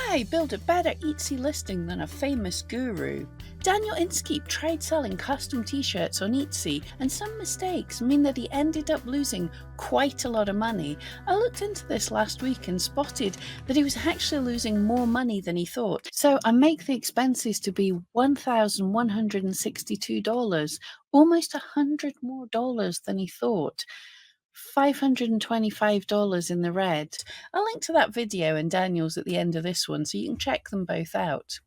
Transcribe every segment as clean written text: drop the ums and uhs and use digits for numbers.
Why build a better Etsy listing than a famous guru? Daniel Inskeep tried selling custom t-shirts on Etsy, and some mistakes mean that he ended up losing quite a lot of money. I looked into this last week and spotted that he was actually losing more money than he thought. So I make the expenses to be $1,162, almost $100 more than he thought. $525 in the red. I'll link to that video and Daniel's at the end of this one so you can check them both out.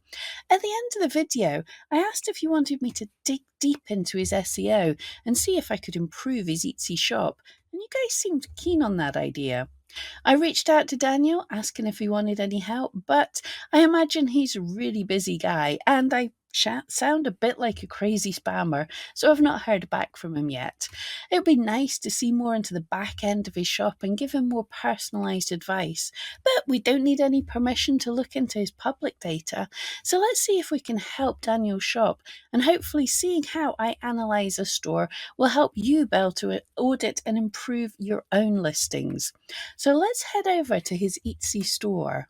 At the end of the video, I asked if he wanted me to dig deep into his SEO and see if I could improve his Etsy shop, and you guys seemed keen on that idea. I reached out to Daniel asking if he wanted any help, but I imagine he's a really busy guy and I sound a bit like a crazy spammer, so I've not heard back from him yet. It would be nice to see more into the back end of his shop and give him more personalised advice, but we don't need any permission to look into his public data, so let's see if we can help Daniel's shop, and hopefully seeing how I analyse a store will help you be able to audit and improve your own listings. So let's head over to his Etsy store.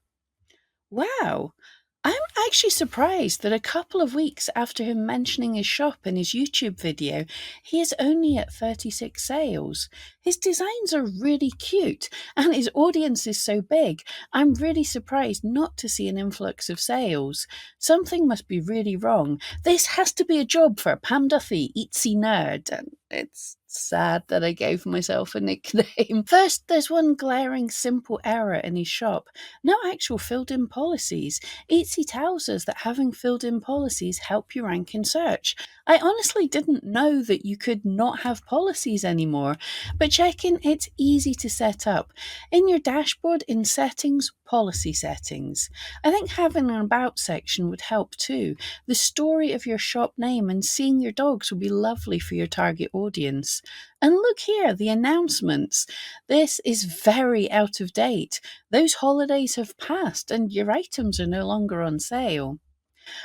Wow! I'm actually surprised that a couple of weeks after him mentioning his shop in his YouTube video, he is only at 36 sales. His designs are really cute and his audience is so big. I'm really surprised not to see an influx of sales. Something must be really wrong. This has to be a job for Pam Duthie, Etsy nerd, and it's sad that I gave myself a nickname. First, there's one glaring simple error in his shop. No actual filled-in policies. Etsy tells us that having filled-in policies help you rank in search. I honestly didn't know that you could not have policies anymore, but check in, it's easy to set up. In your dashboard, in settings, policy settings. I think having an about section would help too. The story of your shop name and seeing your dogs would be lovely for your target audience. And look here, the announcements. This is very out of date. Those holidays have passed and your items are no longer on sale.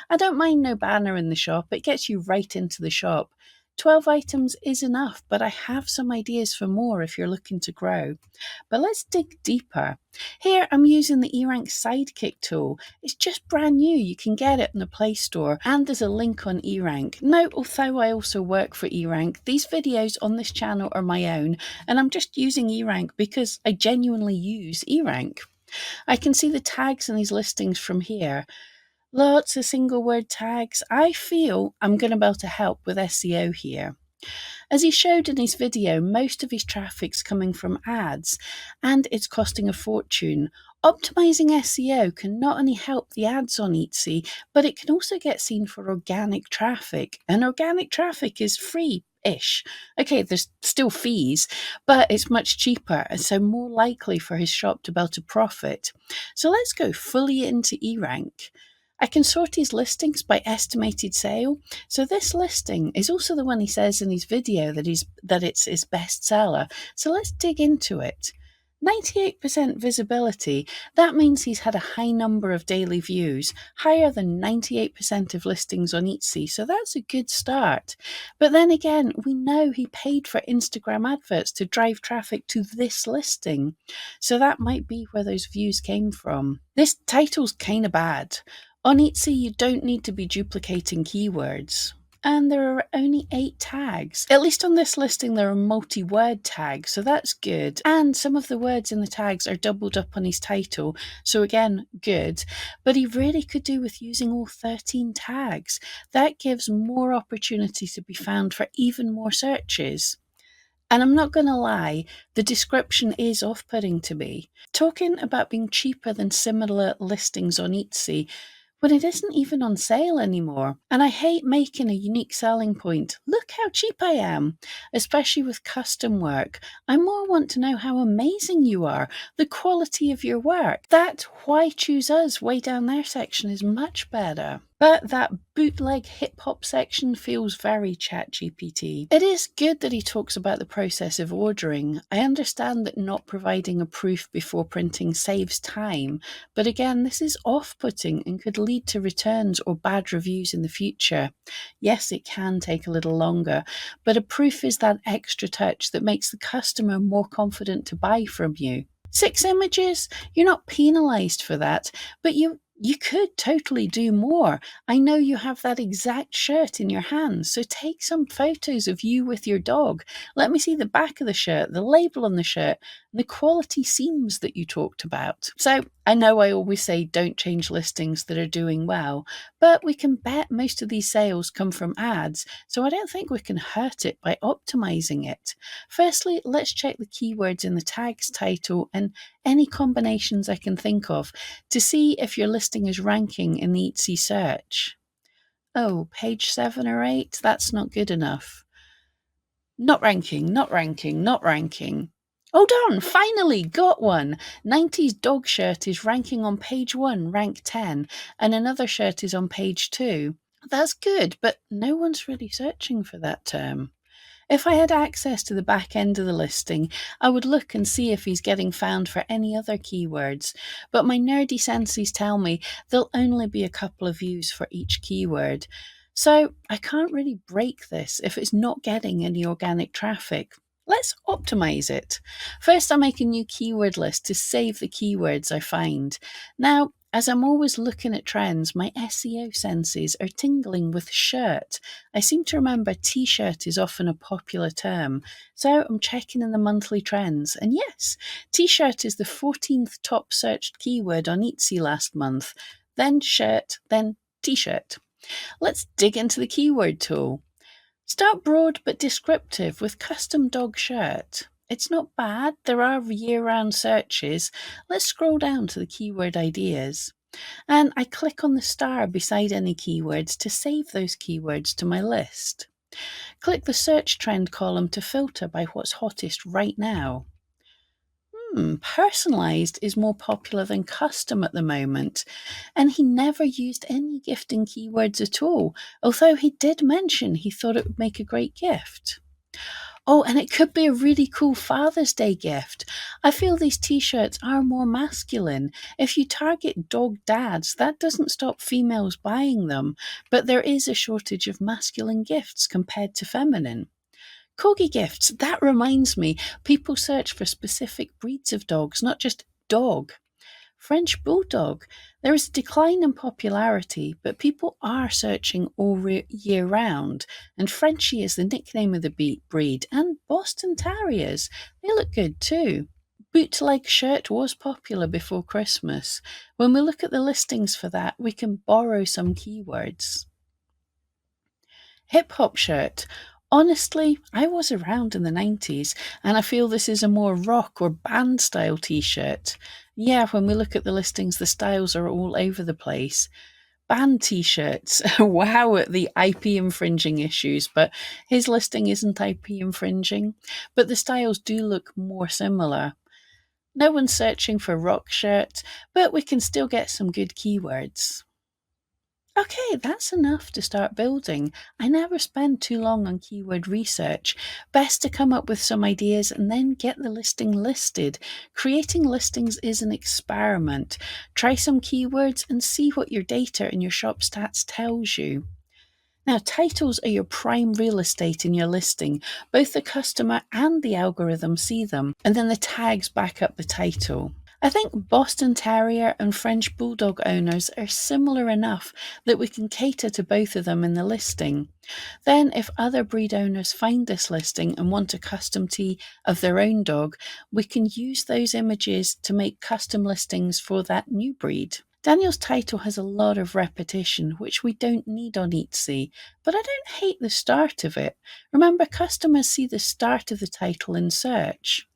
I don't mind no banner in the shop, it gets you right into the shop. 12 items is enough, but I have some ideas for more if you're looking to grow. But let's dig deeper. Here I'm using the eRank Sidekick tool. It's just brand new, you can get it in the Play Store, and there's a link on eRank. Note, although I also work for eRank, these videos on this channel are my own, and I'm just using eRank because I genuinely use eRank. I can see the tags in these listings from here. Lots of single word tags. I feel I'm going to be able to help with SEO here. As he showed in his video, most of his traffic's coming from ads, and it's costing a fortune. Optimizing SEO can not only help the ads on Etsy, but it can also get seen for organic traffic, and organic traffic is free-ish. Okay, there's still fees, but it's much cheaper, and so more likely for his shop to be able to profit. So let's go fully into eRank. I can sort his listings by estimated sale. So this listing is also the one he says in his video that it's his best seller. So let's dig into it. 98% visibility, that means he's had a high number of daily views, higher than 98% of listings on Etsy, so that's a good start. But then again, we know he paid for Instagram adverts to drive traffic to this listing, so that might be where those views came from. This title's kinda bad. On Etsy, you don't need to be duplicating keywords. And there are only 8 tags. At least on this listing, there are multi-word tags, so that's good. And some of the words in the tags are doubled up on his title, so again, good. But he really could do with using all 13 tags. That gives more opportunity to be found for even more searches. And I'm not going to lie, the description is off-putting to me. Talking about being cheaper than similar listings on Etsy, when it isn't even on sale anymore. And I hate making a unique selling point. Look how cheap I am, especially with custom work. I more want to know how amazing you are, the quality of your work. That why choose us way down there section is much better. But that bootleg hip-hop section feels very ChatGPT. It is good that he talks about the process of ordering. I understand that not providing a proof before printing saves time, but again, this is off-putting and could lead to returns or bad reviews in the future. Yes, it can take a little longer, but a proof is that extra touch that makes the customer more confident to buy from you. 6 images, you're not penalised for that, but you You could totally do more. I know you have that exact shirt in your hands, so take some photos of you with your dog. Let me see the back of the shirt, the label on the shirt, and the quality seams that you talked about. So I know I always say don't change listings that are doing well, but we can bet most of these sales come from ads, so I don't think we can hurt it by optimizing it. Firstly, let's check the keywords in the tags title and any combinations I can think of to see if your listing is ranking in the Etsy search. Oh, page 7 or 8? That's not good enough. Not ranking, not ranking, not ranking. Oh darn, finally got one. 90s dog shirt is ranking on page 1, rank 10, and another shirt is on page 2. That's good, but no one's really searching for that term. If I had access to the back end of the listing, I would look and see if he's getting found for any other keywords, but my nerdy senses tell me there'll only be a couple of views for each keyword. So I can't really break this if it's not getting any organic traffic. Let's optimize it. First, I'll make a new keyword list to save the keywords I find. Now, as I'm always looking at trends, my SEO senses are tingling with shirt. I seem to remember t-shirt is often a popular term, so I'm checking in the monthly trends. And yes, t-shirt is the 14th top searched keyword on Etsy last month, then shirt, then t-shirt. Let's dig into the keyword tool. Start broad but descriptive with custom dog shirt. It's not bad, there are year-round searches. Let's scroll down to the keyword ideas. And I click on the star beside any keywords to save those keywords to my list. Click the search trend column to filter by what's hottest right now. Personalized is more popular than custom at the moment, and he never used any gifting keywords at all, although he did mention he thought it would make a great gift. Oh, and it could be a really cool Father's Day gift. I feel these t-shirts are more masculine. If you target dog dads, that doesn't stop females buying them, but there is a shortage of masculine gifts compared to feminine. Corgi gifts, that reminds me, people search for specific breeds of dogs, not just dog. French Bulldog. There is a decline in popularity, but people are searching all year round, and Frenchie is the nickname of the breed, and Boston Terriers. They look good too. Bootleg shirt was popular before Christmas. When we look at the listings for that, we can borrow some keywords. Hip hop shirt. Honestly, I was around in the 90s, and I feel this is a more rock or band style t shirt. Yeah, when we look at the listings, the styles are all over the place. Band t shirts. Wow, at the IP infringing issues, but his listing isn't IP infringing. But the styles do look more similar. No one's searching for rock shirt, but we can still get some good keywords. Okay, that's enough to start building. I never spend too long on keyword research. Best to come up with some ideas and then get the listing listed. Creating listings is an experiment. Try some keywords and see what your data and your shop stats tells you. Now, titles are your prime real estate in your listing. Both the customer and the algorithm see them, and then the tags back up the title. I think Boston Terrier and French Bulldog owners are similar enough that we can cater to both of them in the listing. Then, if other breed owners find this listing and want a custom tee of their own dog, we can use those images to make custom listings for that new breed. Daniel's title has a lot of repetition, which we don't need on Etsy, but I don't hate the start of it. Remember, customers see the start of the title in search.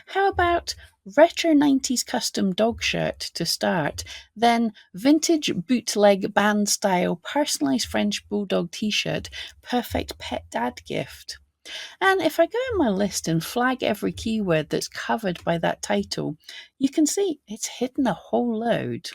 How about retro 90s custom dog shirt to start, then vintage bootleg band style personalized French Bulldog t-shirt, perfect pet dad gift. And if I go in my list and flag every keyword that's covered by that title, you can see it's hidden a whole load.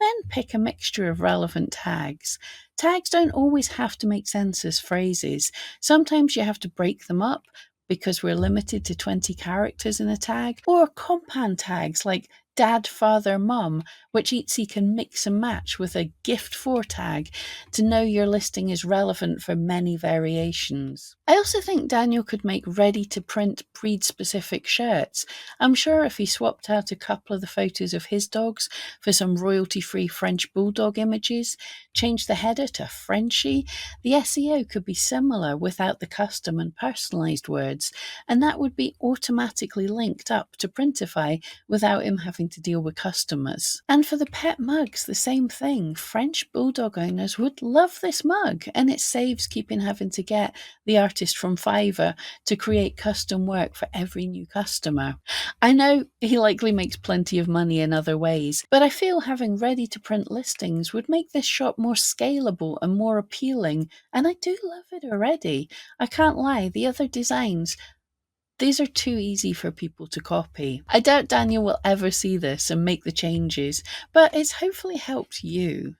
Then pick a mixture of relevant tags. Tags don't always have to make sense as phrases. Sometimes you have to break them up because we're limited to 20 characters in a tag, or compound tags like dad, father, mum, which Etsy can mix and match with a gift for tag to know your listing is relevant for many variations. I also think Daniel could make ready-to-print breed-specific shirts. I'm sure if he swapped out a couple of the photos of his dogs for some royalty-free French bulldog images, changed the header to Frenchie, the SEO could be similar without the custom and personalized words, and that would be automatically linked up to Printify without him having to deal with customers. And for the pet mugs, the same thing. French bulldog owners would love this mug, and it saves keeping having to get the artist from Fiverr to create custom work for every new customer. I know he likely makes plenty of money in other ways, but I feel having ready-to-print listings would make this shop more scalable and more appealing, and I do love it already. I can't lie, the other designs, these are too easy for people to copy. I doubt Daniel will ever see this and make the changes, but it's hopefully helped you.